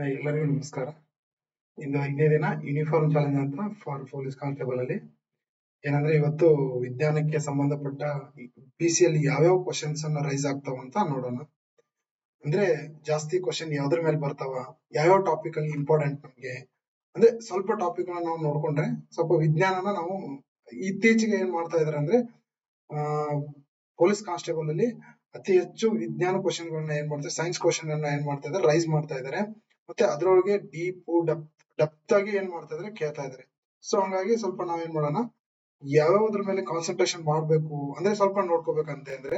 ಎಲ್ಲರಿಗೂ ನಮಸ್ಕಾರ. ಇಂದು 5ನೇ ದಿನ ಯೂನಿಫಾರ್ಮ್ ಚಾಲೆಂಜ್ ಅಂತ ಫಾರ್ ಪೊಲೀಸ್ ಕಾನ್ಸ್ಟೇಬಲ್ ಅಲ್ಲಿ ಏನಂದ್ರೆ ಇವತ್ತು ವಿಜ್ಞಾನಕ್ಕೆ ಸಂಬಂಧಪಟ್ಟ PC ಅಲ್ಲಿ ಯಾವ್ಯಾವ ಕ್ವಶನ್ಸ್ ಅನ್ನ ರೈಸ್ ಆಗ್ತಾವ ಅಂತ ನೋಡೋಣ. ಅಂದ್ರೆ ಜಾಸ್ತಿ ಕ್ವಶನ್ ಯಾವ್ದ್ರ ಮೇಲೆ ಬರ್ತಾವ, ಯಾವ್ಯಾವ ಟಾಪಿಕ್ ಅಲ್ಲಿ ಇಂಪಾರ್ಟೆಂಟ್ ನಮ್ಗೆ, ಅಂದ್ರೆ ಸ್ವಲ್ಪ ಟಾಪಿಕ್ ನಾವು ನೋಡ್ಕೊಂಡ್ರೆ ಸ್ವಲ್ಪ ವಿಜ್ಞಾನನ ನಾವು ಇತ್ತೀಚೆಗೆ ಏನ್ ಮಾಡ್ತಾ ಇದಾರೆ ಅಂದ್ರೆ ಪೊಲೀಸ್ ಕಾನ್ಸ್ಟೇಬಲ್ ಅಲ್ಲಿ ಅತಿ ಹೆಚ್ಚು ವಿಜ್ಞಾನ ಕ್ವಶನ್ ಗಳನ್ನ ಏನ್ ಮಾಡ್ತಾರೆ, ಸೈನ್ಸ್ ಕ್ವಶನ್ ಅನ್ನ ಏನ್ ಮಾಡ್ತಾ ಇದಾರೆ, ರೈಸ್ ಮಾಡ್ತಾ ಇದಾರೆ. ಮತ್ತೆ ಅದ್ರೊಳಗೆ ಡೀಪ್ ಡೆಪ್ತ್ ಆಗಿ ಏನ್ ಮಾಡ್ತಾ ಇದಾರೆ, ಕೇಳ್ತಾ ಇದಾರೆ. ಸೊ ಹಂಗಾಗಿ ಸ್ವಲ್ಪ ನಾವೇನ್ ಮಾಡೋಣ, ಯಾವ್ಯಾವ್ದ್ರ ಮೇಲೆ ಕಾನ್ಸಂಟ್ರೇಷನ್ ಮಾಡ್ಬೇಕು ಅಂದ್ರೆ ಸ್ವಲ್ಪ ನೋಡ್ಕೋಬೇಕಂತ ಅಂದ್ರೆ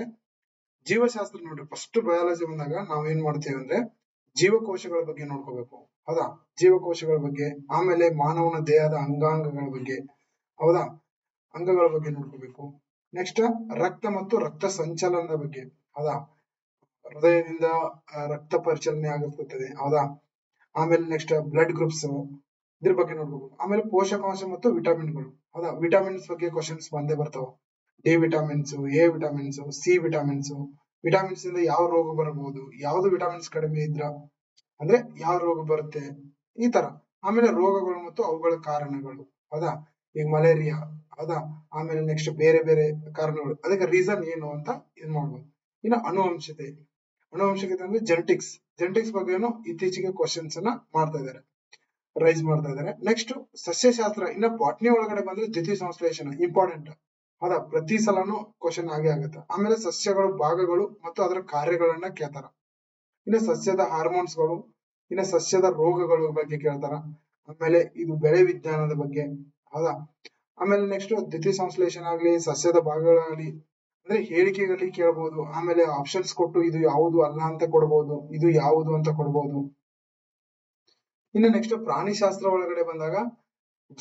ಜೀವಶಾಸ್ತ್ರ ನೋಡ್ರಿ. ಫಸ್ಟ್ ಬಯಾಲಜಿ ಬಂದಾಗ ನಾವೇನ್ ಮಾಡ್ತೀವಿ ಅಂದ್ರೆ ಜೀವಕೋಶಗಳ ಬಗ್ಗೆ ನೋಡ್ಕೋಬೇಕು, ಹೌದಾ? ಜೀವಕೋಶಗಳ ಬಗ್ಗೆ, ಆಮೇಲೆ ಮಾನವನ ದೇಹದ ಅಂಗಾಂಗಗಳ ಬಗ್ಗೆ, ಹೌದಾ? ಅಂಗಗಳ ಬಗ್ಗೆ ನೋಡ್ಕೋಬೇಕು. ನೆಕ್ಸ್ಟ್ ರಕ್ತ ಮತ್ತು ರಕ್ತ ಸಂಚಲನದ ಬಗ್ಗೆ, ಹೌದಾ? ಹೃದಯದಿಂದ ರಕ್ತ ಪರಿಚಲನೆ ಆಗುತ್ತದೆ, ಹೌದಾ? ಆಮೇಲೆ ನೆಕ್ಸ್ಟ್ ಬ್ಲಡ್ ಗ್ರೂಪ್ಸ್, ಇದ್ರ ಬಗ್ಗೆ ನೋಡ್ಕೋಬೇಕು. ಆಮೇಲೆ ಪೋಷಕಾಂಶ ಮತ್ತು ವಿಟಮಿನ್ಗಳು, ಹೌದಾ? ವಿಟಮಿನ್ಸ್ ಬಗ್ಗೆ ಕ್ವಶನ್ಸ್ ಬಂದೇ ಬರ್ತಾವ. D vitamins, A vitamins, C vitamins. Vitamins ಇಂದ ಯಾವ ರೋಗ ಬರಬಹುದು, ಯಾವ್ದು ವಿಟಮಿನ್ಸ್ ಕಡಿಮೆ ಇದ್ರ ಅಂದ್ರೆ ಯಾವ ರೋಗ ಬರುತ್ತೆ, ಈ ತರ. ಆಮೇಲೆ ರೋಗಗಳು ಮತ್ತು ಅವುಗಳ ಕಾರಣಗಳು, ಹೌದಾ? ಈಗ ಮಲೇರಿಯಾ, ಹೌದಾ? ಆಮೇಲೆ ನೆಕ್ಸ್ಟ್ ಬೇರೆ ಬೇರೆ ಕಾರಣಗಳು, ಅದಕ್ಕೆ ರೀಸನ್ ಏನು ಅಂತ ಇದ್ ಮಾಡ್ಬೋದು. ಇನ್ನು ಅನುವಂಶಿಕತೆ ಅಂದ್ರೆ ಜೆನೆಟಿಕ್ಸ್ ಬಗ್ಗೆನು ಇತ್ತೀಚೆಗೆ ಕ್ವಶನ್ಸ್ ಅನ್ನ ಮಾಡ್ತಾ ಇದಾರೆ, ರೈಸ್ ಮಾಡ್ತಾ ಇದಾರೆ. ನೆಕ್ಸ್ಟ್ ಸಸ್ಯಶಾಸ್ತ್ರ, ಇನ್ನ ಬಾಟ್ನಿ ಒಳಗಡೆ ಬಂದ್ರೆ ದ್ಯುತಿ ಸಂಶ್ಲೇಷಣ ಇಂಪಾರ್ಟೆಂಟ್, ಹೌದಾ? ಪ್ರತಿ ಸಲನು ಕ್ವಶನ್ ಆಗೇ ಆಗುತ್ತೆ. ಆಮೇಲೆ ಸಸ್ಯಗಳು ಭಾಗಗಳು ಮತ್ತು ಅದರ ಕಾರ್ಯಗಳನ್ನ ಕೇಳ್ತಾರ. ಇನ್ನು ಸಸ್ಯದ ಹಾರ್ಮೋನ್ಸ್ಗಳು, ಇನ್ನು ಸಸ್ಯದ ರೋಗಗಳ ಬಗ್ಗೆ ಕೇಳ್ತಾರ. ಆಮೇಲೆ ಇದು ಬೆಳೆ ವಿಜ್ಞಾನದ ಬಗ್ಗೆ, ಹೌದಾ? ಆಮೇಲೆ ನೆಕ್ಸ್ಟ್ ದ್ಯುತಿ ಸಂಶ್ಲೇಷಣೆ ಆಗ್ಲಿ, ಸಸ್ಯದ ಭಾಗಗಳಾಗ್ಲಿ ಅಂದ್ರೆ ಹೇಳಿಕೆಗಳಲ್ಲಿ ಕೇಳ್ಬೋದು. ಆಮೇಲೆ ಆಪ್ಷನ್ಸ್ ಕೊಟ್ಟು ಇದು ಯಾವುದು ಅಲ್ಲ ಅಂತ ಕೊಡ್ಬೋದು, ಇದು ಯಾವುದು ಅಂತ ಕೊಡ್ಬೋದು. ಇನ್ನು ನೆಕ್ಸ್ಟ್ ಪ್ರಾಣಿಶಾಸ್ತ್ರ ಒಳಗಡೆ ಬಂದಾಗ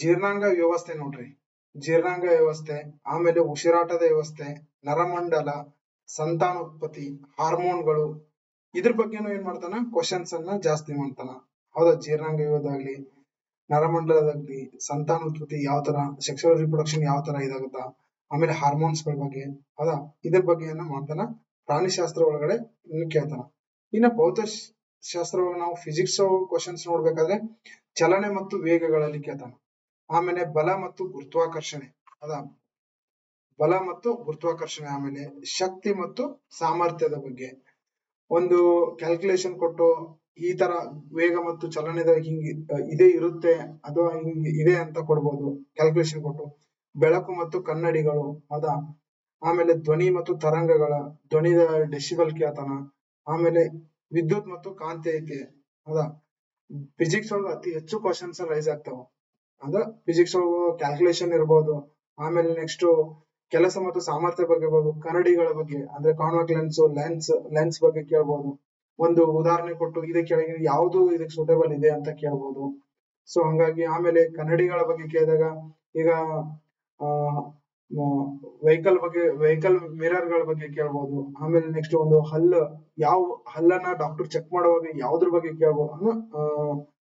ಜೀರ್ಣಾಂಗ ವ್ಯವಸ್ಥೆ ನೋಡ್ರಿ, ಜೀರ್ಣಾಂಗ ವ್ಯವಸ್ಥೆ, ಆಮೇಲೆ ಉಸಿರಾಟದ ವ್ಯವಸ್ಥೆ, ನರಮಂಡಲ, ಸಂತಾನೋತ್ಪತ್ತಿ, ಹಾರ್ಮೋನ್ಗಳು, ಇದ್ರ ಬಗ್ಗೆನೂ ಏನ್ ಮಾಡ್ತಾನ, ಕ್ವಶನ್ಸ್ ಅನ್ನ ಜಾಸ್ತಿ ಮಾಡ್ತಾನ, ಹೌದಾ? ಜೀರ್ಣಾಂಗ ವ್ಯವಸ್ಥೆ, ನರಮಂಡಲದಲ್ಲಿ ಸಂತಾನೋತ್ಪತ್ತಿ ಯಾವ ತರ, ಸೆಕ್ಷುವಲ್ ರಿಪ್ರೊಡಕ್ಷನ್ ಯಾವ ತರ ಇದಾಗುತ್ತಾ, ಆಮೇಲೆ ಹಾರ್ಮೋನ್ಸ್ ಗಳ ಬಗ್ಗೆ, ಹೌದಾ? ಇದ್ರ ಬಗ್ಗೆ ಏನ ಮಾಡ್ತಾನ, ಪ್ರಾಣಿಶಾಸ್ತ್ರ ಒಳಗಡೆ ಕೇಳ್ತಾನ. ಇನ್ನ ಭೌತಶಾಸ್ತ್ರ ನಾವು ಫಿಸಿಕ್ಸ್ ಕ್ವಶನ್ಸ್ ನೋಡ್ಬೇಕಾದ್ರೆ ಚಲನೆ ಮತ್ತು ವೇಗಗಳಲ್ಲಿ ಕೇಳ್ತಾನ. ಆಮೇಲೆ ಬಲ ಮತ್ತು ಗುರುತ್ವಾಕರ್ಷಣೆ, ಹೌದಾ? ಬಲ ಮತ್ತು ಗುರುತ್ವಾಕರ್ಷಣೆ, ಆಮೇಲೆ ಶಕ್ತಿ ಮತ್ತು ಸಾಮರ್ಥ್ಯದ ಬಗ್ಗೆ ಒಂದು ಕ್ಯಾಲ್ಕುಲೇಷನ್ ಕೊಟ್ಟು ಈ ತರ ವೇಗ ಮತ್ತು ಚಲನದ ಹಿಂಗ್ ಇದೇ ಇರುತ್ತೆ ಅಥವಾ ಹಿಂಗ್ ಇದೆ ಅಂತ ಕೊಡ್ಬೋದು ಕ್ಯಾಲ್ಕುಲೇಷನ್ ಕೊಟ್ಟು. ಬೆಳಕು ಮತ್ತು ಕನ್ನಡಿಗಳು, ಹೌದಾ? ಆಮೇಲೆ ಧ್ವನಿ ಮತ್ತು ತರಂಗಗಳ ಧ್ವನಿದ ಡೆಸಿಬಲ್ ಕೇಳ್ತಾನ. ಆಮೇಲೆ ವಿದ್ಯುತ್ ಮತ್ತು ಕಾಂತೀಯತೆ, ಹೌದಾ? ಫಿಸಿಕ್ಸ್ ಒಳಗ ಅತಿ ಹೆಚ್ಚು ಕ್ವಶನ್ಸ್ ರೈಸ್ ಆಗ್ತಾವ. ಅಂದ್ರೆ ಫಿಸಿಕ್ಸ್ ಒಳಗ ಕ್ಯಾಲ್ಕುಲೇಷನ್ ಇರ್ಬೋದು. ಆಮೇಲೆ ನೆಕ್ಸ್ಟ್ ಕೆಲಸ ಮತ್ತು ಸಾಮರ್ಥ್ಯ ಬಗ್ಗೆ ಇರ್ಬೋದು. ಕನ್ನಡಿಗಳ ಬಗ್ಗೆ ಅಂದ್ರೆ ಕಾನ್ವೆಕ್ಸ್ ಲೆನ್ಸ್ ಬಗ್ಗೆ ಕೇಳ್ಬೋದು. ಒಂದು ಉದಾಹರಣೆ ಕೊಟ್ಟು ಇದಕ್ಕೆ ಯಾವುದು ಇದಕ್ಕೆ ಸೂಟೇಬಲ್ ಇದೆ ಅಂತ ಕೇಳ್ಬೋದು. ಸೊ ಹಂಗಾಗಿ ಆಮೇಲೆ ಕನ್ನಡಿಗಳ ಬಗ್ಗೆ ಕೇಳಿದಾಗ ಈಗ ವೆಹಿಕಲ್ ಮಿರರ್ ಗಳ ಬಗ್ಗೆ ಕೇಳ್ಬೋದು. ಆಮೇಲೆ ನೆಕ್ಸ್ಟ್ ಒಂದು ಯಾವ ಹಲ್ಲನ್ನ ಡಾಕ್ಟರ್ ಚೆಕ್ ಮಾಡುವಾಗ ಯಾವ್ದ್ರ ಬಗ್ಗೆ ಕೇಳ್ಬೋದು,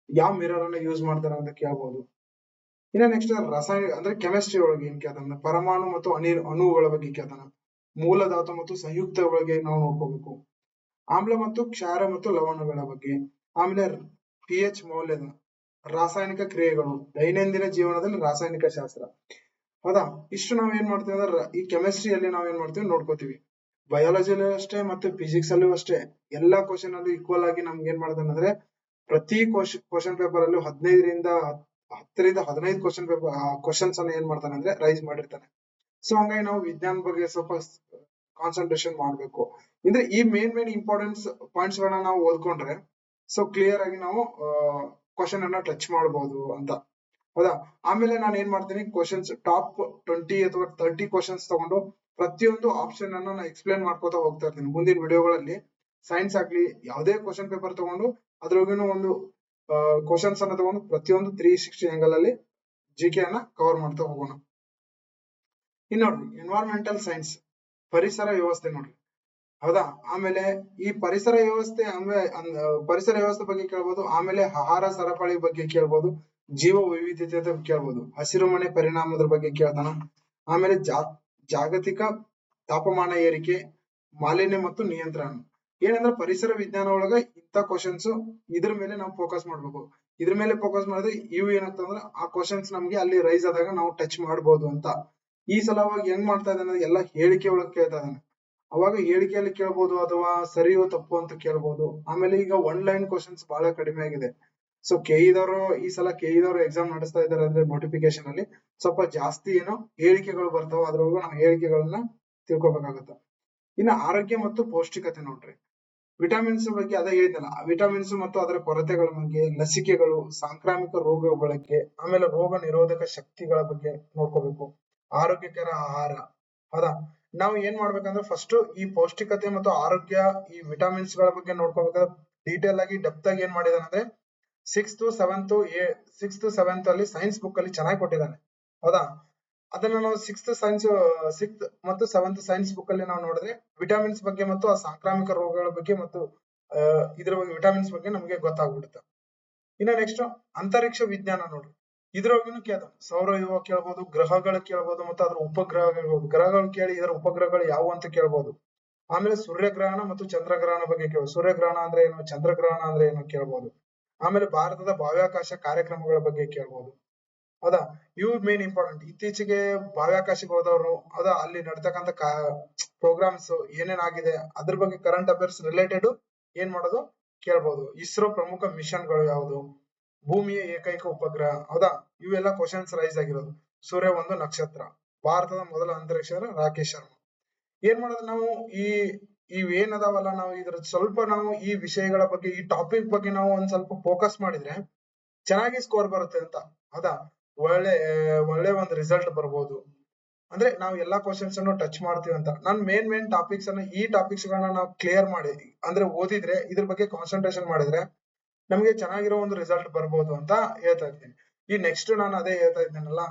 ಯಾವ ಮಿರರ್ ಅನ್ನ ಯೂಸ್ ಮಾಡ್ತಾರ ಅಂತ ಕೇಳ್ಬೋದು. ಇನ್ನ ನೆಕ್ಸ್ಟ್ ರಾಸಾಯನಿಕ ಅಂದ್ರೆ ಕೆಮಿಸ್ಟ್ರಿ ಒಳಗೆ ಏನ್ ಕೇಳ್ತಾನ, ಪರಮಾಣು ಮತ್ತು ಅಣುಗಳ ಬಗ್ಗೆ ಕೇಳ್ತಾನ. ಮೂಲ ಧಾತು ಮತ್ತು ಸಂಯುಕ್ತ ಒಳಗೆ ನಾವು ನೋಡ್ಕೋಬೇಕು. ಆಮ್ಲ ಮತ್ತು ಕ್ಷಾರ ಮತ್ತು ಲವಣಗಳ ಬಗ್ಗೆ. ಆಮೇಲೆ pH ಮೌಲ್ಯದ, ರಾಸಾಯನಿಕ ಕ್ರಿಯೆಗಳು, ದೈನಂದಿನ ಜೀವನದಲ್ಲಿ ರಾಸಾಯನಿಕ ಶಾಸ್ತ್ರ, ಹೌದಾ? ಇಷ್ಟು ನಾವ್ ಏನ್ ಮಾಡ್ತೀವಿ ಅಂದ್ರೆ ಈ ಕೆಮಿಸ್ಟ್ರಿಯಲ್ಲಿ ನಾವ್ ಏನ್ ಮಾಡ್ತೀವಿ ನೋಡ್ಕೋತೀವಿ. ಬಯಾಲಜಿಲೂ ಅಷ್ಟೇ ಮತ್ತೆ ಫಿಸಿಕ್ಸ್ ಅಲ್ಲೂ ಅಷ್ಟೇ ಎಲ್ಲಾ ಕ್ವಶನ್ ಅಲ್ಲೂ ಈಕ್ವಲ್ ಆಗಿ ನಮ್ಗೆ ಏನ್ ಮಾಡ್ತಾನೆ ಅಂದ್ರೆ ಪ್ರತಿ ಕ್ವಶನ್ ಪೇಪರ್ ಅಲ್ಲೂ 10 ರಿಂದ 15 ಕ್ವಶನ್ಸ್ ಅನ್ನ ಏನ್ ಮಾಡ್ತಾನೆ ಅಂದ್ರೆ ರೈಸ್ ಮಾಡಿರ್ತಾನೆ. ಸೊ ಹಂಗಾಗಿ ನಾವು ವಿಜ್ಞಾನ ಬಗ್ಗೆ ಸ್ವಲ್ಪ ಕಾನ್ಸಂಟ್ರೇಷನ್ ಮಾಡ್ಬೇಕು. ಅಂದ್ರೆ ಈ ಮೇನ್ ಇಂಪಾರ್ಟೆನ್ಸ್ ಪಾಯಿಂಟ್ಸ್ ಗಳನ್ನ ನಾವು ಓದ್ಕೊಂಡ್ರೆ ಸೊ ಕ್ಲಿಯರ್ ಆಗಿ ನಾವು ಕ್ವಶನ್ ಅನ್ನ ಟಚ್ ಮಾಡಬಹುದು ಅಂತ, ಹೌದಾ? ಆಮೇಲೆ ನಾನು ಏನ್ ಮಾಡ್ತೀನಿ, ಕ್ವಶನ್ಸ್ ಟಾಪ್ 20 ಅಥವಾ 30 ಕ್ವಶನ್ಸ್ ತಗೊಂಡು ಪ್ರತಿಯೊಂದು ಆಪ್ಷನ್ ಅನ್ನ ನಾನು ಎಕ್ಸ್ಪ್ಲೇನ್ ಮಾಡ್ಕೋತಾ ಹೋಗ್ತಾ ಇರ್ತೀನಿ ಮುಂದಿನ ವಿಡಿಯೋಗಳಲ್ಲಿ. ಸೈನ್ಸ್ ಆಗ್ಲಿ ಯಾವ್ದೇ ಕ್ವಶನ್ ಪೇಪರ್ ತಗೊಂಡು ಅದ್ರೊಳಗಿನ ಒಂದು ಕ್ವಶನ್ಸ್ ಅನ್ನ ತಗೊಂಡು ಪ್ರತಿಯೊಂದು 360 ಆಂಗಲ್ ಅಲ್ಲಿ GK ಅನ್ನ ಕವರ್ ಮಾಡ್ತಾ ಹೋಗೋಣ. ಇನ್ ನೋಡ್ರಿ ಎನ್ವೈರನ್ಮೆಂಟಲ್ ಸೈನ್ಸ್, ಪರಿಸರ ವ್ಯವಸ್ಥೆ ನೋಡ್ರಿ, ಹೌದಾ? ಆಮೇಲೆ ಈ ಪರಿಸರ ವ್ಯವಸ್ಥೆ ಬಗ್ಗೆ ಕೇಳ್ಬೋದು. ಆಮೇಲೆ ಆಹಾರ ಸರಪಳಿ ಬಗ್ಗೆ ಕೇಳ್ಬೋದು, ಜೀವ ವೈವಿಧ್ಯತೆ ಕೇಳ್ಬೋದು, ಹಸಿರುಮನೆ ಪರಿಣಾಮದ ಬಗ್ಗೆ ಕೇಳ್ತಾನ. ಆಮೇಲೆ ಜಾಗತಿಕ ತಾಪಮಾನ ಏರಿಕೆ, ಮಾಲಿನ್ಯ ಮತ್ತು ನಿಯಂತ್ರಣ, ಏನಂದ್ರೆ ಪರಿಸರ ವಿಜ್ಞಾನ ಒಳಗ ಇಂಥ ಕ್ವಶನ್ಸ್ ಇದ್ರ ಮೇಲೆ ನಾವು ಫೋಕಸ್ ಮಾಡ್ಬೇಕು. ಇದ್ರ ಮೇಲೆ ಫೋಕಸ್ ಮಾಡಿದ್ರೆ ಇವು ಏನಾಗ್ತದಂದ್ರೆ ಆ ಕ್ವಶನ್ಸ್ ನಮ್ಗೆ ಅಲ್ಲಿ ರೈಸ್ ಆದಾಗ ನಾವು ಟಚ್ ಮಾಡ್ಬೋದು ಅಂತ. ಈ ಸಲವಾಗಿ ಹೆಂಗ್ ಮಾಡ್ತಾ ಇದ್ದಾನೆ ಎಲ್ಲ ಹೇಳಿಕೆ ಒಳಗೆ ಕೇಳ್ತಾ ಇದ್ದಾನೆ. ಅವಾಗ ಹೇಳಿಕೆಯಲ್ಲಿ ಕೇಳ್ಬೋದು ಅಥವಾ ಸರಿಯೋ ತಪ್ಪು ಅಂತ ಕೇಳ್ಬೋದು. ಆಮೇಲೆ ಈಗ ಒನ್ ಲೈನ್ ಕ್ವಶನ್ಸ್ ಬಹಳ ಕಡಿಮೆ ಆಗಿದೆ. ಸೊ ಕೆಇದವರು ಈ ಸಲ ಕೆಇದವರು ಎಕ್ಸಾಮ್ ನಡೆಸ್ತಾ ಇದ್ದಾರೆ ಅಂದ್ರೆ ನೋಟಿಫಿಕೇಶನ್ ಅಲ್ಲಿ ಸ್ವಲ್ಪ ಜಾಸ್ತಿ ಏನೋ ಹೇಳಿಕೆಗಳು ಬರ್ತಾವ. ಅದ್ರೊಳಗೂ ನಾವು ಹೇಳಿಕೆಗಳನ್ನ ತಿಳ್ಕೊಬೇಕಾಗತ್ತ. ಇನ್ನು ಆರೋಗ್ಯ ಮತ್ತು ಪೌಷ್ಟಿಕತೆ ನೋಡ್ರಿ, ವಿಟಮಿನ್ಸ್ ಬಗ್ಗೆ ಅದೇ ಹೇಳಿದ್ನಲ್ಲ, ವಿಟಮಿನ್ಸ್ ಮತ್ತು ಅದರ ಕೊರತೆಗಳ ಬಗ್ಗೆ, ಲಸಿಕೆಗಳು, ಸಾಂಕ್ರಾಮಿಕ ರೋಗ ಬಳಕೆ, ಆಮೇಲೆ ರೋಗ ನಿರೋಧಕ ಶಕ್ತಿಗಳ ಬಗ್ಗೆ ನೋಡ್ಕೋಬೇಕು. ಆರೋಗ್ಯಕರ ಆಹಾರ. ಹೌದಾ, ನಾವು ಏನ್ ಮಾಡ್ಬೇಕಂದ್ರೆ ಫಸ್ಟ್ ಈ ಪೌಷ್ಟಿಕತೆ ಮತ್ತು ಆರೋಗ್ಯ, ಈ ವಿಟಮಿನ್ಸ್ ಗಳ ಬಗ್ಗೆ ನೋಡ್ಕೋಬೇಕಾದ್ರೆ ಡೀಟೇಲ್ ಆಗಿ ಡೆಪ್ತ್ ಆಗಿ ಏನ್ ಮಾಡಿದಾನೆ ಅಂದ್ರೆ ಸಿಕ್ಸ್ತ್ ಅಲ್ಲಿ ಸೈನ್ಸ್ ಬುಕ್ ಅಲ್ಲಿ ಚೆನ್ನಾಗಿ ಕೊಟ್ಟಿದ್ದಾನೆ. ಹೌದಾ, ಅದನ್ನ ನಾವು ಸಿಕ್ಸ್ತ್ ಮತ್ತು ಸೆವೆಂತ್ ಸೈನ್ಸ್ ಬುಕ್ ಅಲ್ಲಿ ನಾವು ನೋಡಿದ್ರೆ ವಿಟಮಿನ್ಸ್ ಬಗ್ಗೆ ಮತ್ತು ಆ ಸಾಂಕ್ರಾಮಿಕ ರೋಗಗಳ ಬಗ್ಗೆ ಮತ್ತು ಇದ್ರ ಬಗ್ಗೆ ವಿಟಮಿನ್ಸ್ ಬಗ್ಗೆ ನಮಗೆ ಗೊತ್ತಾಗ್ಬಿಡುತ್ತೆ. ಇನ್ನ ನೆಕ್ಸ್ಟ್ ಅಂತರಿಕ್ಷ ವಿಜ್ಞಾನ ನೋಡ್ರಿ, ಇದ್ರೊಳಗೂ ಕೇಳ್ತಾನೆ. ಸೌರವ್ಯೂಹ ಕೇಳ್ಬೋದು, ಗ್ರಹಗಳು ಕೇಳ್ಬೋದು, ಮತ್ತು ಅದ್ರ ಉಪಗ್ರಹಗಳು, ಗ್ರಹಗಳು ಕೇಳಿ ಇದರ ಉಪಗ್ರಹಗಳು ಯಾವುವು ಅಂತ ಕೇಳ್ಬೋದು. ಆಮೇಲೆ ಸೂರ್ಯಗ್ರಹಣ ಮತ್ತು ಚಂದ್ರಗ್ರಹಣ ಬಗ್ಗೆ ಕೇಳ್ಬೋದು. ಸೂರ್ಯಗ್ರಹಣ ಅಂದ್ರೆ ಏನು, ಚಂದ್ರಗ್ರಹಣ ಅಂದ್ರೆ ಏನು ಕೇಳ್ಬೋದು. ಆಮೇಲೆ ಭಾರತದ ಬಾಹ್ಯಾಕಾಶ ಕಾರ್ಯಕ್ರಮಗಳ ಬಗ್ಗೆ ಕೇಳ್ಬೋದು. ಹೌದಾ, ಇವು ಮೇನ್ ಇಂಪಾರ್ಟೆಂಟ್. ಇತ್ತೀಚೆಗೆ ಬಾಹ್ಯಾಕಾಶಕ್ಕೆ ಹೋದವರು, ಹೌದಾ, ಅಲ್ಲಿ ನಡ್ತಕ್ಕಂಥ ಪ್ರೋಗ್ರಾಮ್ಸ್ ಏನೇನ್ ಆಗಿದೆ ಅದ್ರ ಬಗ್ಗೆ ಕರೆಂಟ್ ಅಫೇರ್ಸ್ ರಿಲೇಟೆಡ್ ಏನ್ ಮಾಡೋದು ಕೇಳ್ಬೋದು. ಇಸ್ರೋ ಪ್ರಮುಖ ಮಿಷನ್ಗಳು ಯಾವುದು, ಭೂಮಿಯ ಏಕೈಕ ಉಪಗ್ರಹ, ಹೌದಾ, ಇವೆಲ್ಲ ಕ್ವಶನ್ಸ್ ರೈಸ್ ಆಗಿರೋದು. ಸೂರ್ಯ ಒಂದು ನಕ್ಷತ್ರ, ಭಾರತದ ಮೊದಲ ಅಂತರಿಕ್ಷ ರಾಕೇಶ್ ಶರ್ಮಾ. ಏನ್ ಮಾಡೋದು ನಾವು ಇವೇನದಾವಲ್ಲ, ನಾವು ಇದ್ರ ಸ್ವಲ್ಪ ನಾವು ಈ ವಿಷಯಗಳ ಬಗ್ಗೆ, ಈ ಟಾಪಿಕ್ ಬಗ್ಗೆ ನಾವು ಒಂದ್ ಸ್ವಲ್ಪ ಫೋಕಸ್ ಮಾಡಿದ್ರೆ ಚೆನ್ನಾಗಿ ಸ್ಕೋರ್ ಬರುತ್ತೆ ಅಂತ. ಹೌದಾ, ಒಳ್ಳೆ ಒಳ್ಳೆ ಒಂದು ರಿಸಲ್ಟ್ ಬರ್ಬೋದು. ಅಂದ್ರೆ ನಾವು ಎಲ್ಲಾ ಕ್ವಶನ್ಸ್ ಅನ್ನು ಟಚ್ ಮಾಡ್ತೀವಿ ಅಂತ. ನಾನ್ ಮೇನ್ ಟಾಪಿಕ್ಸ್ ಅನ್ನ, ಈ ಟಾಪಿಕ್ಸ್ ಗಳನ್ನ ನಾವು ಕ್ಲಿಯರ್ ಮಾಡಿ ಅಂದ್ರೆ ಓದಿದ್ರೆ, ಇದ್ರ ಬಗ್ಗೆ ಕಾನ್ಸಂಟ್ರೇಷನ್ ಮಾಡಿದ್ರೆ ನಮ್ಗೆ ಚೆನ್ನಾಗಿರೋ ಒಂದು ರಿಸಲ್ಟ್ ಬರ್ಬೋದು ಅಂತ ಹೇಳ್ತಾ ಇದ್ದೀನಿ. ಈ ನೆಕ್ಸ್ಟ್ ನಾನು ಅದೇ ಹೇಳ್ತಾ ಇದ್ದೀನಲ್ಲ,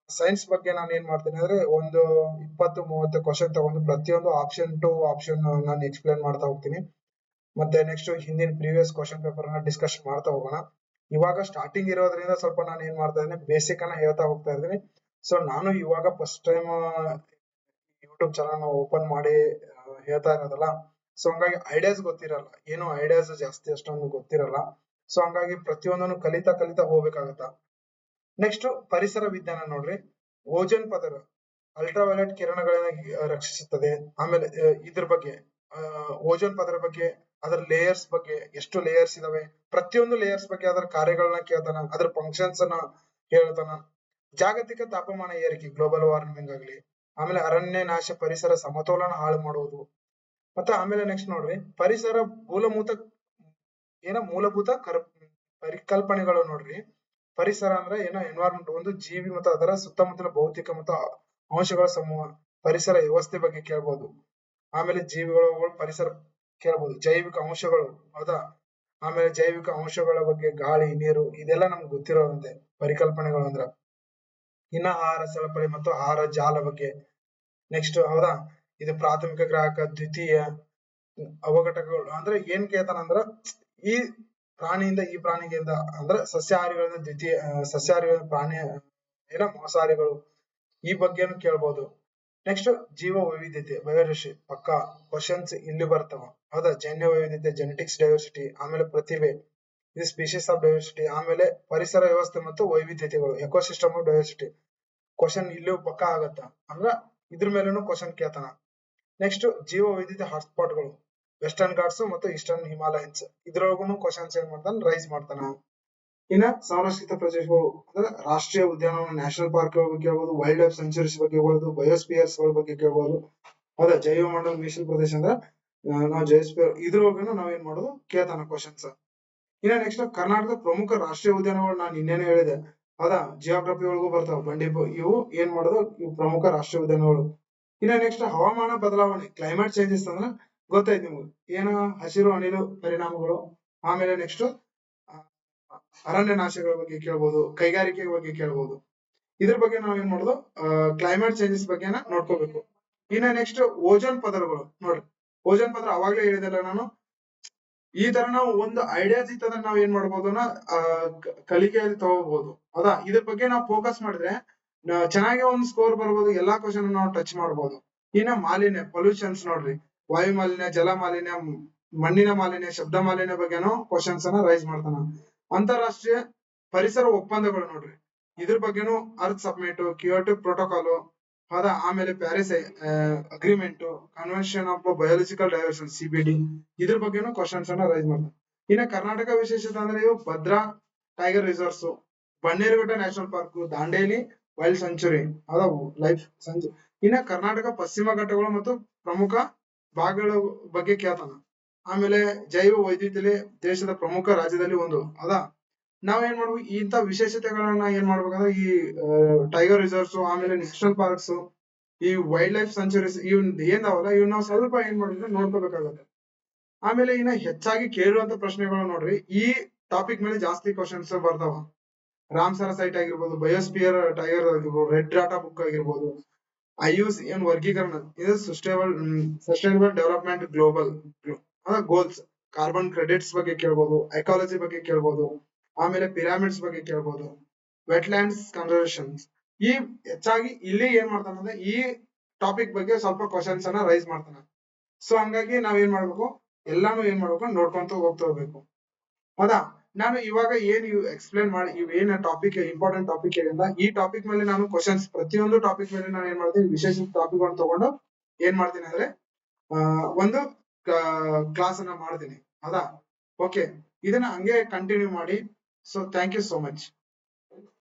ಸೈನ್ಸ್ ಬಗ್ಗೆ ನಾನು ಏನ್ ಮಾಡ್ತೀನಿ ಅಂದ್ರೆ ಒಂದು 20-30 ಕ್ವಶನ್ ತಗೊಂಡು ಪ್ರತಿಯೊಂದು ಆಪ್ಷನ್ ಟು ಆಪ್ಷನ್ ನಾನು ಎಕ್ಸ್ಪ್ಲೇನ್ ಮಾಡ್ತಾ ಹೋಗ್ತೀನಿ. ಮತ್ತೆ ನೆಕ್ಸ್ಟ್ ಹಿಂದಿನ ಪ್ರೀವಿಯಸ್ ಕ್ವಶನ್ ಪೇಪರ್ ನ ಡಿಸ್ಕಷನ್ ಮಾಡ್ತಾ ಹೋಗೋಣ. ಇವಾಗ ಸ್ಟಾರ್ಟಿಂಗ್ ಇರೋದ್ರಿಂದ ಸ್ವಲ್ಪ ನಾನು ಏನ್ ಮಾಡ್ತಾ ಇದ್ದೀನಿ, ಬೇಸಿಕ್ ಅನ್ನ ಹೇಳ್ತಾ ಹೋಗ್ತಾ ಇದ್ದೀನಿ. ಸೊ ನಾನು ಇವಾಗ first time YouTube channel open ಮಾಡಿ ಹೇಳ್ತಾ ಇರೋದಲ್ಲ, ಸೊ ಹಂಗಾಗಿ ಐಡಿಯಾಸ್ ಗೊತ್ತಿರಲ್ಲ, ಏನು ಐಡಿಯಾಸ್ ಜಾಸ್ತಿ ಅಷ್ಟೊಂದು ಗೊತ್ತಿರಲ್ಲ. ಸೊ ಹಂಗಾಗಿ ಪ್ರತಿಯೊಂದನ್ನು ಕಲಿತಾ ಹೋಗ್ಬೇಕಾಗತ್ತ. ನೆಕ್ಸ್ಟ್ ಪರಿಸರ ವಿಜ್ಞಾನ ನೋಡ್ರಿ, ಓಜೋನ್ ಪದರ ಅಲ್ಟ್ರಾವೈಲೆಟ್ ಕಿರಣಗಳನ್ನ ರಕ್ಷಿಸುತ್ತದೆ. ಆಮೇಲೆ ಇದ್ರ ಬಗ್ಗೆ ಓಜೋನ್ ಪದರ ಬಗ್ಗೆ, ಅದರ ಲೇಯರ್ಸ್ ಬಗ್ಗೆ, ಎಷ್ಟು ಲೇಯರ್ಸ್ ಇದಾವೆ, ಪ್ರತಿಯೊಂದು ಲೇಯರ್ಸ್ ಬಗ್ಗೆ ಅದರ ಕಾರ್ಯಗಳನ್ನ ಕೇಳ್ತಾನ, ಅದ್ರ ಫಂಕ್ಷನ್ಸ್ ಅನ್ನ ಹೇಳ್ತಾನ. ಜಾಗತಿಕ ತಾಪಮಾನ ಏರಿಕೆ, ಗ್ಲೋಬಲ್ ವಾರ್ಮಿಂಗ್ ಆಗ್ಲಿ, ಆಮೇಲೆ ಅರಣ್ಯ ನಾಶ, ಪರಿಸರ ಸಮತೋಲನ ಹಾಳು ಮಾಡುವುದು. ಮತ್ತೆ ಆಮೇಲೆ ನೆಕ್ಸ್ಟ್ ನೋಡ್ರಿ, ಪರಿಸರ ಮೂಲಭೂತ ಪರಿಕಲ್ಪನೆಗಳು ನೋಡ್ರಿ. ಪರಿಸರ ಅಂದ್ರೆ ಏನೋ ಎನ್ವೈರನ್ಮೆಂಟ್, ಒಂದು ಜೀವಿ ಮತ್ತು ಅದರ ಸುತ್ತಮುತ್ತಲ ಭೌತಿಕ ಮತ್ತು ಅಂಶಗಳ ಸಮೂಹ. ಪರಿಸರ ವ್ಯವಸ್ಥೆ ಬಗ್ಗೆ ಕೇಳ್ಬೋದು. ಆಮೇಲೆ ಜೀವಿಗಳು, ಪರಿಸರ ಕೇಳ್ಬೋದು. ಜೈವಿಕ ಅಂಶಗಳು, ಹೌದಾ, ಆಮೇಲೆ ಜೈವಿಕ ಅಂಶಗಳ ಬಗ್ಗೆ ಗಾಳಿ, ನೀರು, ಇದೆಲ್ಲ ನಮ್ಗೆ ಗೊತ್ತಿರೋದಂತೆ ಪರಿಕಲ್ಪನೆಗಳು ಅಂದ್ರ. ಇನ್ನ ಆಹಾರ ಸರಪಳಿ ಮತ್ತು ಆಹಾರ ಜಾಲ ಬಗ್ಗೆ ನೆಕ್ಸ್ಟ್, ಹೌದಾ, ಇದು ಪ್ರಾಥಮಿಕ ಗ್ರಾಹಕ, ದ್ವಿತೀಯ ಅವಘಟಕಗಳು ಅಂದ್ರೆ ಏನ್ ಕೇಳ್ತಾನಂದ್ರ, ಈ ಪ್ರಾಣಿಯಿಂದ ಈ ಪ್ರಾಣಿಗಿಂದ ಅಂದ್ರೆ ಸಸ್ಯಾಹಾರಿಗಳಿಂದ ದ್ವಿತೀಯ ಸಸ್ಯಾಹಾರಿಗಳ ಪ್ರಾಣಿ ಏನೋ ಮಾಂಸಾಹಾರಿಗಳು, ಈ ಬಗ್ಗೆನು ಕೇಳ್ಬೋದು. ನೆಕ್ಸ್ಟ್ ಜೀವ ವೈವಿಧ್ಯತೆ, ಬಯೋಡೈವರ್ಸಿಟಿ, ಪಕ್ಕಾ ಕ್ವಶನ್ಸ್ ಇಲ್ಲಿ ಬರ್ತಾವ. ಹೌದಾ, ಜನ್ಯ ವೈವಿಧ್ಯತೆ, ಜೆನೆಟಿಕ್ಸ್ ಡೈವರ್ಸಿಟಿ, ಆಮೇಲೆ ಪ್ರತಿಭೆ, ಇದು ಸ್ಪೀಶೀಸ್ ಆಫ್ ಡೈವರ್ಸಿಟಿ, ಆಮೇಲೆ ಪರಿಸರ ವ್ಯವಸ್ಥೆ ಮತ್ತು ವೈವಿಧ್ಯತೆಗಳು, ಎಕೋಸಿಸ್ಟಮ್ ಆಫ್ ಡೈವರ್ಸಿಟಿ. ಕ್ವಶನ್ ಇಲ್ಲೂ ಪಕ್ಕಾ ಆಗತ್ತ, ಅಂದ್ರ ಇದ್ರ ಮೇಲೂ ಕ್ವಶನ್ ಕೇಳ್ತಾನ. ನೆಕ್ಸ್ಟ್ ಜೀವ ವೈವಿಧ್ಯತೆ ಹಾಟ್ಸ್ಪಾಟ್ಗಳು, ವೆಸ್ಟರ್ನ್ ಘಾಟ್ಸ್ ಮತ್ತು ಈಸ್ಟರ್ನ್ ಹಿಮಾಲಯನ್ಸ್, ಇದ್ರೊಳಗೂ ಕ್ವಶನ್ಸ್ ಏನ್ ಮಾಡ್ತಾನ, ರೈಸ್ ಮಾಡ್ತಾನ. ಇನ್ನ ಸಂರಕ್ಷಿತ ಪ್ರದೇಶಗಳು ಅಂದ್ರೆ ರಾಷ್ಟ್ರೀಯ ಉದ್ಯಾನವನ, ನ್ಯಾಷನಲ್ ಪಾರ್ಕ್ ಬಗ್ಗೆ ಕೇಳ್ಬೋದು, ವೈಲ್ಡ್ ಲೈಫ್ ಸೆಂಚುರೀಸ್ ಬಗ್ಗೆ ಕೇಳ್ಬೋದು, ಬಯೋಸ್ಪಿಯರ್ಸ್ ಗಳ ಬಗ್ಗೆ ಕೇಳ್ಬೋದು. ಹೌದಾ, ಜೈವ ಮಂಡಲ ಮೀಸಲು ಪ್ರದೇಶ ಅಂದ್ರೆ ನಾವು ಜೈಸ್ಪಿಯರ್, ಇದ್ರೊಳಗೂ ನಾವ್ ಏನ್ ಮಾಡೋದು ಕೇಳ್ತಾನ ಕ್ವಶನ್ಸ್. ಇನ್ನ ನೆಕ್ಸ್ಟ್ ಕರ್ನಾಟಕದ ಪ್ರಮುಖ ರಾಷ್ಟ್ರೀಯ ಉದ್ಯಾನಗಳು, ನಾನು ಇನ್ನೇನು ಹೇಳಿದೆ, ಹೌದಾ, ಜಿಯೋಗ್ರಫಿ ಒಳಗೂ ಬರ್ತಾವ ಬಂಡೀಪು, ಇವು ಏನ್ ಮಾಡೋದು, ಇವು ಪ್ರಮುಖ ರಾಷ್ಟ್ರೀಯ ಉದ್ಯಾನಗಳು. ಇನ್ನ ನೆಕ್ಸ್ಟ್ ಹವಾಮಾನ ಬದಲಾವಣೆ, ಕ್ಲೈಮೇಟ್ ಚೇಂಜಸ್ ಅಂದ್ರೆ ಗೊತ್ತಾಯ್ತು ನಿಮ್ಗೆ, ಏನು ಹಸಿರು ಅನಿಲು ಪರಿಣಾಮಗಳು. ಆಮೇಲೆ ನೆಕ್ಸ್ಟ್ ಅರಣ್ಯ ನಾಶಗಳ ಬಗ್ಗೆ ಕೇಳ್ಬೋದು, ಕೈಗಾರಿಕೆ ಬಗ್ಗೆ ಕೇಳ್ಬೋದು. ಇದ್ರ ಬಗ್ಗೆ ನಾವ್ ಏನ್ ಮಾಡೋದು, ಕ್ಲೈಮೇಟ್ ಚೇಂಜಸ್ ಬಗ್ಗೆನ ನೋಡ್ಕೋಬೇಕು. ಇನ್ನ ನೆಕ್ಸ್ಟ್ ಓಜೋನ್ ಪದರಗಳು ನೋಡ್ರಿ, ಓಜೋನ್ ಪದರ ಅವಾಗ್ಲೇ ಹೇಳಿದೆಲ್ಲ ನಾನು. ಈ ತರ ನಾವು ಒಂದು ಐಡಿಯಾಸ್ ಇತ್ತಂದ್ರೆ ನಾವ್ ಏನ್ ಮಾಡ್ಬೋದು, ಕಲಿಕೆಯಲ್ಲಿ ತಗೋಬಹುದು. ಹೌದಾ, ಇದ್ರ ಬಗ್ಗೆ ನಾವು ಫೋಕಸ್ ಮಾಡಿದ್ರೆ ಚೆನ್ನಾಗಿ ಒಂದು ಸ್ಕೋರ್ ಬರ್ಬೋದು, ಎಲ್ಲಾ ಕ್ವಶನ್ ನಾವು ಟಚ್ ಮಾಡ್ಬೋದು. ಇನ್ನ ಮಾಲಿನ್ಯ, ಪೊಲ್ಯೂಷನ್ಸ್ ನೋಡ್ರಿ, ವಾಯು ಮಾಲಿನ್ಯ, ಜಲ ಮಾಲಿನ್ಯ, ಮಣ್ಣಿನ ಮಾಲಿನ್ಯ, ಶಬ್ದ ಮಾಲಿನ್ಯ ಬಗ್ಗೆನೂ ಕ್ವಶನ್ಸ್ ಅನ್ನ ರೈಸ್ ಮಾಡ್ತಾನ. ಅಂತಾರಾಷ್ಟ್ರೀಯ ಪರಿಸರ ಒಪ್ಪಂದಗಳು ನೋಡ್ರಿ, ಇದ್ರ ಬಗ್ಗೆನೂ ಅರ್ತ್ ಸಬ್ಮಿಟ್, ಕಿಯೋಟೋ ಪ್ರೋಟೋಕಾಲ್, ಹೌದಾ, ಆಮೇಲೆ Paris agreement, convention of biological diversity CBD, ಇದ್ರ ಬಗ್ಗೆನೂ ಕ್ವಶನ್ಸ್ ಅನ್ನ ರೈಸ್ ಮಾಡ್ತಾನೆ. ಇನ್ನ ಕರ್ನಾಟಕ ವಿಶೇಷತೆ ಅಂದ್ರೆ ಇವು Bhadra tiger reserves, Bannerghatta national park, Dandeli wild sanctuary ಅದಾವು ಲೈಫ್ ಸೆಂಚುರಿ. ಇನ್ನ ಕರ್ನಾಟಕ ಪಶ್ಚಿಮ ಘಟ್ಟಗಳು ಮತ್ತು ಪ್ರಮುಖ ಭಾಗಗಳ ಬಗ್ಗೆ ಕೇಳ್ತಾನ. ಆಮೇಲೆ ಜೈವ ವೈವಿಧ್ಯತೆ ದೇಶದ ಪ್ರಮುಖ ರಾಜ್ಯದಲ್ಲಿ ಒಂದು ಅದ. ನಾವ್ ಏನ್ ಮಾಡ್ಬೇಕು, ಇಂತ ವಿಶೇಷತೆಗಳನ್ನ ಏನ್ ಮಾಡ್ಬೇಕಂದ್ರೆ ಈ ಟೈಗರ್ ರಿಸರ್ವ್ಸ್, ಆಮೇಲೆ ನ್ಯಾಷನಲ್ ಪಾರ್ಕ್ಸ್, ಈ ವೈಲ್ಡ್ ಲೈಫ್ ಸೆಂಚುರೀಸ್ ಇವ್ ಏನಾವಲ್ಲ ಇವ್ ನಾವು ಸ್ವಲ್ಪ ಏನ್ ಮಾಡಿದ್ರೆ ನೋಡ್ಕೋಬೇಕಾಗತ್ತೆ. ಆಮೇಲೆ ಇನ್ನ ಹೆಚ್ಚಾಗಿ ಕೇಳುವಂತ ಪ್ರಶ್ನೆಗಳು ನೋಡ್ರಿ, ಈ ಟಾಪಿಕ್ ಮೇಲೆ ಜಾಸ್ತಿ ಕ್ವಶನ್ಸ್ ಬರ್ತಾವ. ರಾಮ್ಸರ ಸೈಟ್ ಆಗಿರ್ಬೋದು, ಬಯೋಸ್ಪಿಯರ್ ಟೈಗರ್ ಆಗಿರ್ಬೋದು, ರೆಡ್ ಡಾಟಾ ಬುಕ್ ಆಗಿರ್ಬೋದು, IUCN ವರ್ಗೀಕರಣ, ಇದು sustainable development global goals, carbon credits ಬಗ್ಗೆ ಕೇಳ್ಬೋದು, ಎಕಾಲಜಿ ಬಗ್ಗೆ ಕೇಳ್ಬೋದು, ಆಮೇಲೆ ಪಿರಾಮಿಡ್ಸ್ ಬಗ್ಗೆ ಕೇಳ್ಬೋದು, ವೆಟ್ಲ್ಯಾಂಡ್ಸ್ ಕನ್ಸರ್ವೇಷನ್. ಈ ಹೆಚ್ಚಾಗಿ ಇಲ್ಲಿ ಏನ್ ಮಾಡ್ತಾನಂದ್ರೆ ಈ ಟಾಪಿಕ್ ಬಗ್ಗೆ ಸ್ವಲ್ಪ ಕ್ವಶನ್ಸ್ ಅನ್ನ ರೈಸ್ ಮಾಡ್ತಾನ. ಸೊ ಹಂಗಾಗಿ ನಾವ್ ಏನ್ ಮಾಡ್ಬೇಕು, ಎಲ್ಲಾನು ಏನ್ ಮಾಡ್ಬೇಕು ನೋಡ್ಕೊಂತ ಹೋಗ್ತಾ ಹೋಗ್ಬೇಕು. ಹೌದಾ, ನಾನು ಇವಾಗ ಏನ್ ಎಕ್ಸ್ಪ್ಲೇನ್ ಮಾಡಿ ಇವೇನ್ ಟಾಪಿಕ್ ಇಂಪಾರ್ಟೆಂಟ್ ಟಾಪಿಕ್ ಏನಿಲ್ಲ, ಈ ಟಾಪಿಕ್ ಮೇಲೆ ನಾನು ಕ್ವಶನ್ಸ್ ಪ್ರತಿಯೊಂದು ಟಾಪಿಕ್ ಮೇಲೆ ನಾನು ಏನ್ ಮಾಡ್ತೀನಿ, ವಿಶೇಷ ಟಾಪಿಕ್ ಅನ್ನು ತಗೊಂಡು ಏನ್ ಮಾಡ್ತೀನಿ ಅಂದ್ರೆ ಒಂದು ಕ್ಲಾಸ್ ಅನ್ನ ಮಾಡ್ತೀನಿ. ಹೌದಾ, ಓಕೆ, ಇದನ್ನ ಹಂಗೆ ಕಂಟಿನ್ಯೂ ಮಾಡಿ. So thank you so much.